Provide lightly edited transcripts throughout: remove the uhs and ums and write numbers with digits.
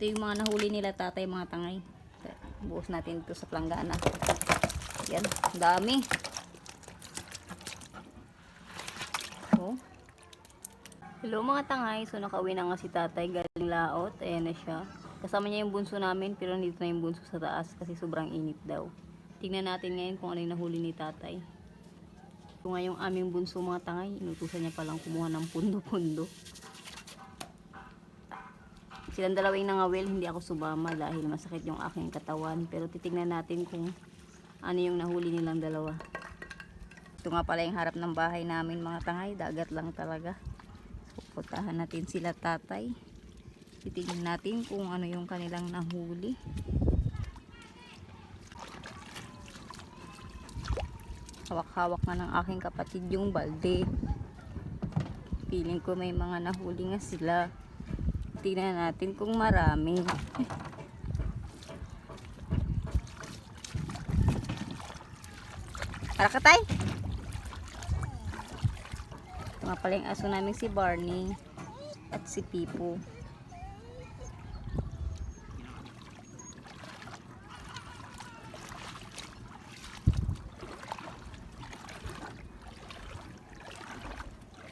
Ito yung mga nahuli nila tatay, mga tangay. Buhos natin ito sa planggana. Yan, dami. Oh. Hello mga tangay, so nakauwi na nga si tatay galing laot. Ayan na siya. Kasama niya yung bunso namin, pero nandito na yung bunso sa taas kasi sobrang init daw. Tingnan natin ngayon kung ano yung nahuli ni tatay. Ito nga yung aming bunso mga tangay, inutusan niya palang kumuha ng pundo-pundo. Silang dalawang nangawil, hindi ako sumama dahil masakit yung aking katawan. Pero titingnan natin kung ano yung nahuli nilang dalawa. Ito nga pala yung harap ng bahay namin mga tangay, dagat lang talaga. Pupuntahan natin sila tatay. Titingnan natin kung ano yung kanilang nahuli. Hawak-hawak nga ng aking kapatid yung balde. Feeling ko may mga nahuli nga sila. Tingnan natin kung marami. Tara ka tay. Mga pala yung aso namin si Barney at si Pipo.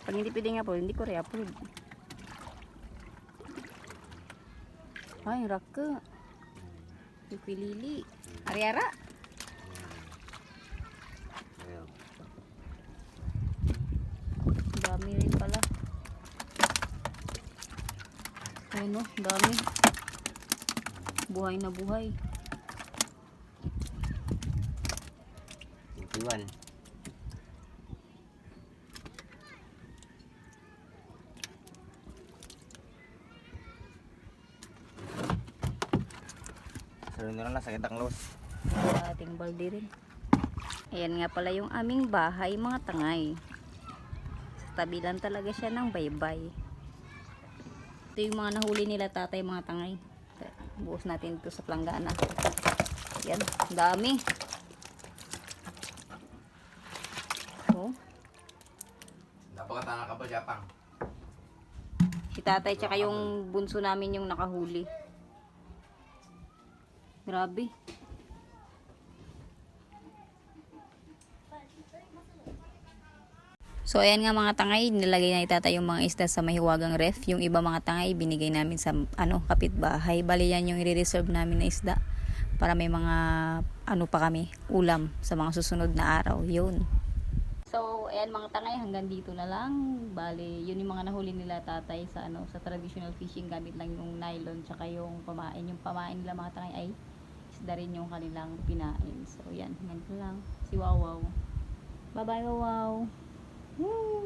Pag hindi pwede nga po, hindi ko re-upload. Ay, raka. Pipilili. Ariara. Dami rin pala. Ayun no, dami. Buhay na buhay. 21. Sarap na lang, sakit ang los. Ating balde rin. Ayan nga pala yung aming bahay mga tangay. Sa tabi lang talaga siya ng baybay. Ito yung mga nahuli nila tatay, mga tangay. Buhos natin ito sa planggana. Yan, dami. Oh. Napakatanga ka ba, Japang? Si tatay tsaka yung bunso namin yung nakahuli. Grabe. So ayan nga mga tangay, nilagay na itatay yung mga isda sa mahiwagang ref. Yung iba mga tangay, binigay namin sa kapitbahay. Bali yan yung i-reserve namin na isda para may mga pa kami, ulam sa mga susunod na araw. Yun. So ayan mga tangay, hanggang dito na lang. Bali, yun yung mga nahuli nila tatay sa sa traditional fishing, gamit lang yung nylon tsaka yung pamain. Yung pamain nila mga tangay ay isda rin yung kanilang pinain. So yan, hanggang dito lang. Si Wawaw. Bye bye Wawaw. Woo!